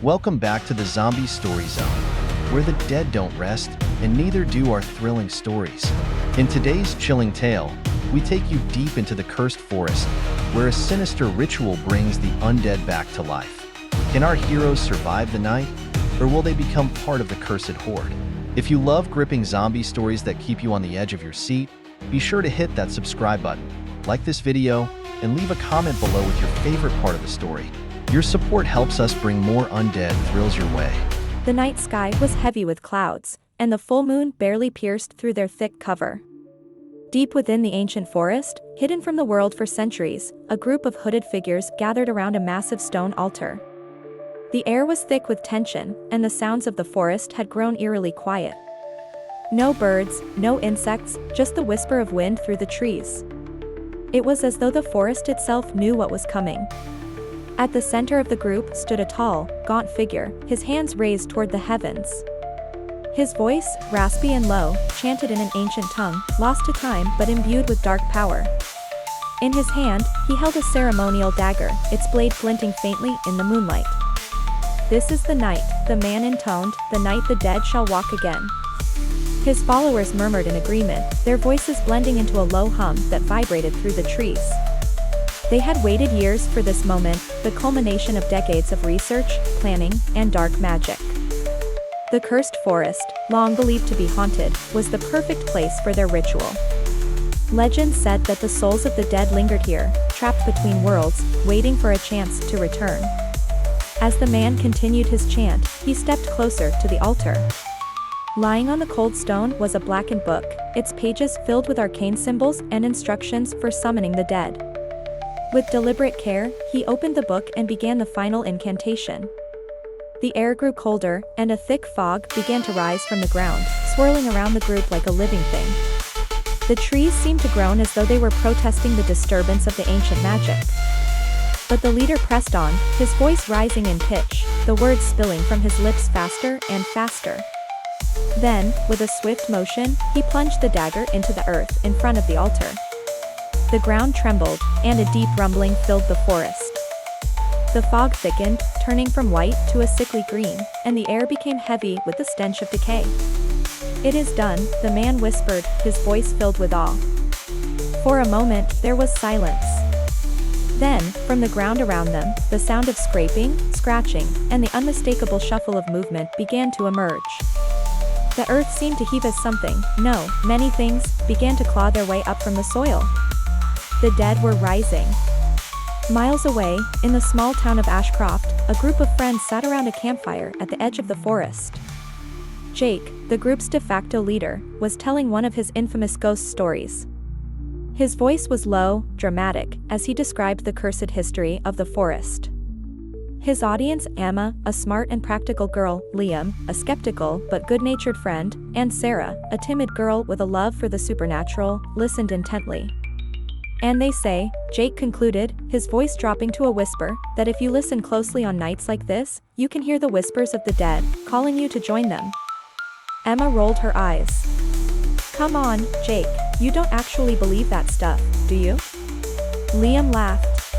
Welcome back to the Zombie Story Zone, where the dead don't rest, and neither do our thrilling stories. In today's chilling tale, we take you deep into the cursed forest, where a sinister ritual brings the undead back to life. Can our heroes survive the night, or will they become part of the cursed horde? If you love gripping zombie stories that keep you on the edge of your seat, be sure to hit that subscribe button, like this video, and leave a comment below with your favorite part of the story. Your support helps us bring more undead thrills your way. The night sky was heavy with clouds, and the full moon barely pierced through their thick cover. Deep within the ancient forest, hidden from the world for centuries, a group of hooded figures gathered around a massive stone altar. The air was thick with tension, and the sounds of the forest had grown eerily quiet. No birds, no insects, just the whisper of wind through the trees. It was as though the forest itself knew what was coming. At the center of the group stood a tall, gaunt figure, his hands raised toward the heavens. His voice, raspy and low, chanted in an ancient tongue, lost to time but imbued with dark power. In his hand, he held a ceremonial dagger, its blade glinting faintly in the moonlight. "This is the night," the man intoned, "the night the dead shall walk again." His followers murmured in agreement, their voices blending into a low hum that vibrated through the trees. They had waited years for this moment, the culmination of decades of research, planning, and dark magic. The cursed forest, long believed to be haunted, was the perfect place for their ritual. Legend said that the souls of the dead lingered here, trapped between worlds, waiting for a chance to return. As the man continued his chant, he stepped closer to the altar. Lying on the cold stone was a blackened book, its pages filled with arcane symbols and instructions for summoning the dead. With deliberate care, he opened the book and began the final incantation. The air grew colder, and a thick fog began to rise from the ground, swirling around the group like a living thing. The trees seemed to groan as though they were protesting the disturbance of the ancient magic. But the leader pressed on, his voice rising in pitch, the words spilling from his lips faster and faster. Then, with a swift motion, he plunged the dagger into the earth in front of the altar. The ground trembled, and a deep rumbling filled the forest. The fog thickened, turning from white to a sickly green, and the air became heavy with the stench of decay. "It is done," the man whispered, his voice filled with awe. For a moment, there was silence. Then, from the ground around them, the sound of scraping, scratching, and the unmistakable shuffle of movement began to emerge. The earth seemed to heave as something, no, many things, began to claw their way up from the soil. The dead were rising. Miles away, in the small town of Ashcroft, a group of friends sat around a campfire at the edge of the forest. Jake, the group's de facto leader, was telling one of his infamous ghost stories. His voice was low, dramatic, as he described the cursed history of the forest. His audience, Emma, a smart and practical girl, Liam, a skeptical but good-natured friend, and Sarah, a timid girl with a love for the supernatural, listened intently. "And they say," Jake concluded, his voice dropping to a whisper, "that if you listen closely on nights like this, you can hear the whispers of the dead, calling you to join them." Emma rolled her eyes. "Come on, Jake, you don't actually believe that stuff, do you?" Liam laughed.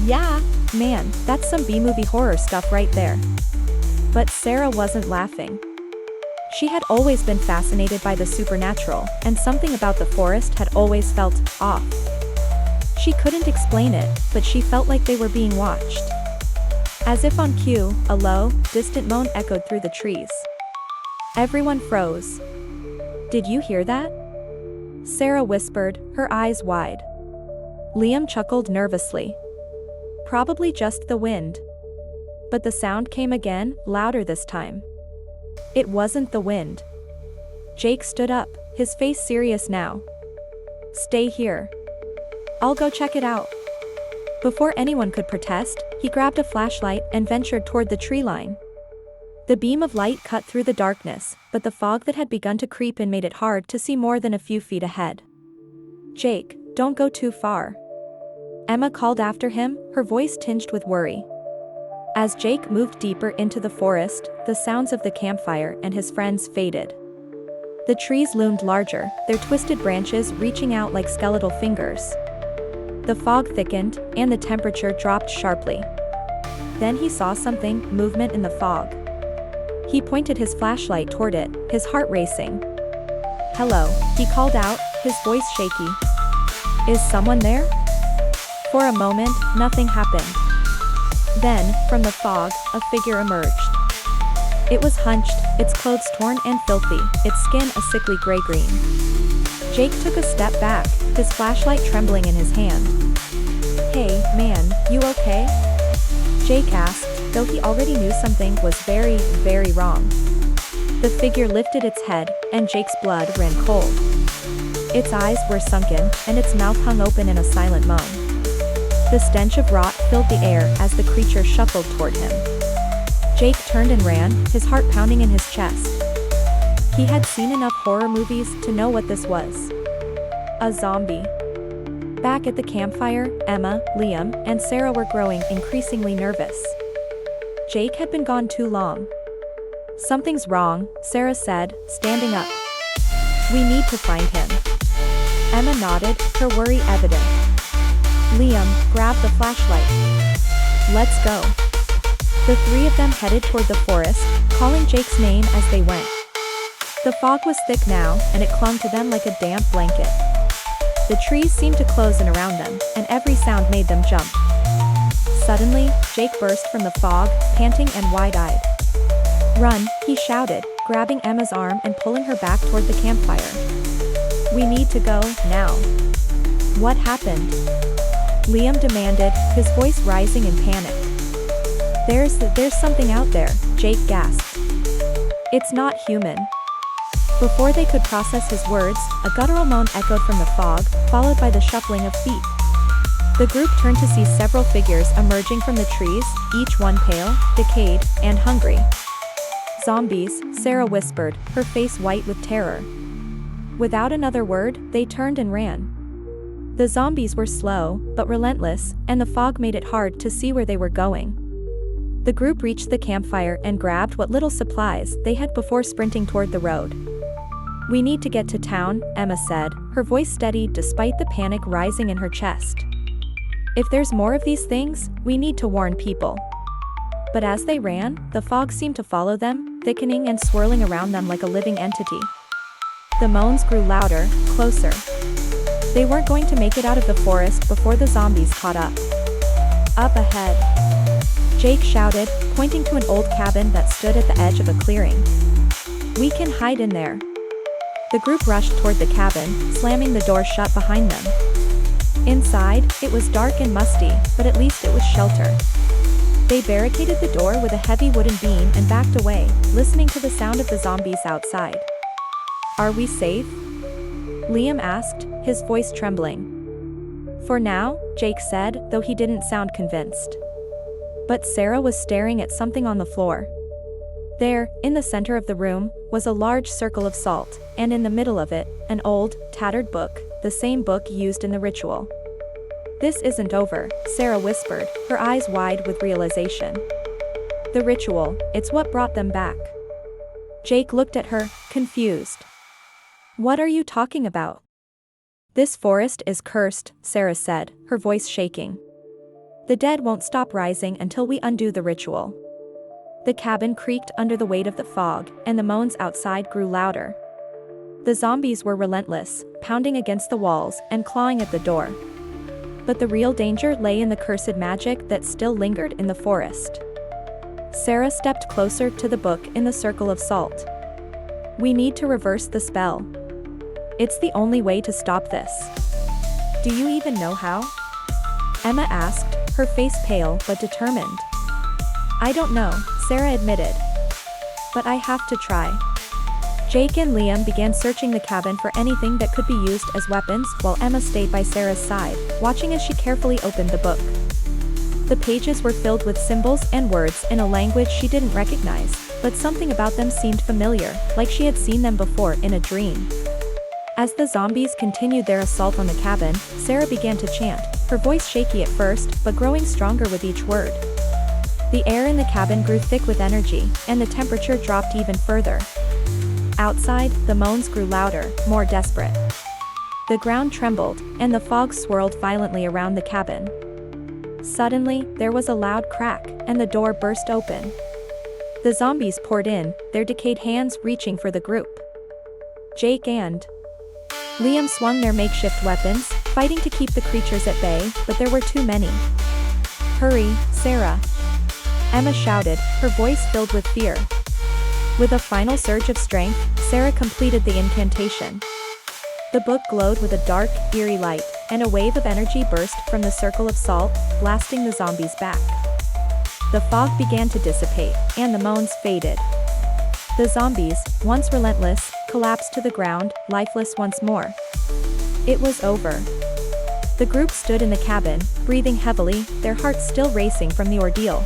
"Yeah, man, that's some B-movie horror stuff right there." But Sarah wasn't laughing. She had always been fascinated by the supernatural, and something about the forest had always felt off. She couldn't explain it, but she felt like they were being watched. As if on cue, a low, distant moan echoed through the trees. Everyone froze. "Did you hear that?" Sarah whispered, her eyes wide. Liam chuckled nervously. "Probably just the wind." But the sound came again, louder this time. It wasn't the wind. Jake stood up, his face serious now. "Stay here. I'll go check it out." Before anyone could protest, he grabbed a flashlight and ventured toward the tree line. The beam of light cut through the darkness, but the fog that had begun to creep in made it hard to see more than a few feet ahead. "Jake, don't go too far." Emma called after him, her voice tinged with worry. As Jake moved deeper into the forest, the sounds of the campfire and his friends faded. The trees loomed larger, their twisted branches reaching out like skeletal fingers. The fog thickened, and the temperature dropped sharply. Then he saw something, movement in the fog. He pointed his flashlight toward it, his heart racing. "Hello," he called out, his voice shaky. "Is someone there?" For a moment, nothing happened. Then, from the fog, a figure emerged. It was hunched, its clothes torn and filthy, its skin a sickly gray-green. Jake took a step back, his flashlight trembling in his hand. "Hey, man, you okay?" Jake asked, though he already knew something was very, very wrong. The figure lifted its head, and Jake's blood ran cold. Its eyes were sunken, and its mouth hung open in a silent moan. The stench of rot filled the air as the creature shuffled toward him. Jake turned and ran, his heart pounding in his chest. He had seen enough horror movies to know what this was. A zombie. Back at the campfire, Emma, Liam, and Sarah were growing increasingly nervous. Jake had been gone too long. "Something's wrong," Sarah said, standing up. "We need to find him." Emma nodded, her worry evident. Liam grabbed the flashlight. "Let's go." The three of them headed toward the forest, calling Jake's name as they went. The fog was thick now, and it clung to them like a damp blanket. The trees seemed to close in around them, and every sound made them jump. Suddenly, Jake burst from the fog, panting and wide-eyed. "Run," he shouted, grabbing Emma's arm and pulling her back toward the campfire. "We need to go, now." "What happened?" Liam demanded, his voice rising in panic. There's something out there," Jake gasped. "It's not human." Before they could process his words, a guttural moan echoed from the fog, followed by the shuffling of feet. The group turned to see several figures emerging from the trees, each one pale, decayed, and hungry. "Zombies," Sarah whispered, her face white with terror. Without another word, they turned and ran. The zombies were slow, but relentless, and the fog made it hard to see where they were going. The group reached the campfire and grabbed what little supplies they had before sprinting toward the road. "We need to get to town," Emma said, her voice steady despite the panic rising in her chest. "If there's more of these things, we need to warn people." But as they ran, the fog seemed to follow them, thickening and swirling around them like a living entity. The moans grew louder, closer. They weren't going to make it out of the forest before the zombies caught up. Up ahead, Jake shouted, pointing to an old cabin that stood at the edge of a clearing. "We can hide in there." The group rushed toward the cabin, slamming the door shut behind them. Inside, it was dark and musty, but at least it was shelter. They barricaded the door with a heavy wooden beam and backed away, listening to the sound of the zombies outside. "Are we safe?" Liam asked, his voice trembling. "For now," Jake said, though he didn't sound convinced. But Sarah was staring at something on the floor. There, in the center of the room, was a large circle of salt, and in the middle of it, an old, tattered book, the same book used in the ritual. "This isn't over," Sarah whispered, her eyes wide with realization. "The ritual, it's what brought them back." Jake looked at her, confused. "What are you talking about?" "This forest is cursed," Sarah said, her voice shaking. "The dead won't stop rising until we undo the ritual." The cabin creaked under the weight of the fog, and the moans outside grew louder. The zombies were relentless, pounding against the walls and clawing at the door. But the real danger lay in the cursed magic that still lingered in the forest. Sarah stepped closer to the book in the circle of salt. "We need to reverse the spell. It's the only way to stop this." "Do you even know how?" Emma asked, her face pale but determined. "I don't know," Sarah admitted. "But I have to try." Jake and Liam began searching the cabin for anything that could be used as weapons while Emma stayed by Sarah's side, watching as she carefully opened the book. The pages were filled with symbols and words in a language she didn't recognize, but something about them seemed familiar, like she had seen them before in a dream. As the zombies continued their assault on the cabin, Sarah began to chant, her voice shaky at first, but growing stronger with each word. The air in the cabin grew thick with energy, and the temperature dropped even further. Outside, the moans grew louder, more desperate. The ground trembled, and the fog swirled violently around the cabin. Suddenly, there was a loud crack, and the door burst open. The zombies poured in, their decayed hands reaching for the group. Jake and Liam swung their makeshift weapons, fighting to keep the creatures at bay, but there were too many. "Hurry, Sarah!" Emma shouted, her voice filled with fear. With a final surge of strength, Sarah completed the incantation. The book glowed with a dark, eerie light, and a wave of energy burst from the circle of salt, blasting the zombies back. The fog began to dissipate, and the moans faded. The zombies, once relentless, collapsed to the ground, lifeless once more. It was over. The group stood in the cabin, breathing heavily, their hearts still racing from the ordeal.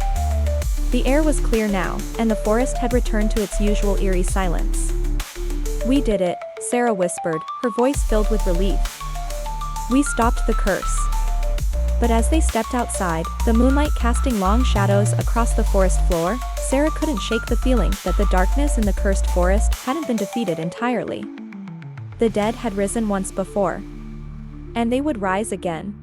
The air was clear now, and the forest had returned to its usual eerie silence. "We did it," Sarah whispered, her voice filled with relief. "We stopped the curse." But as they stepped outside, the moonlight casting long shadows across the forest floor, Sarah couldn't shake the feeling that the darkness in the cursed forest hadn't been defeated entirely. The dead had risen once before. And they would rise again.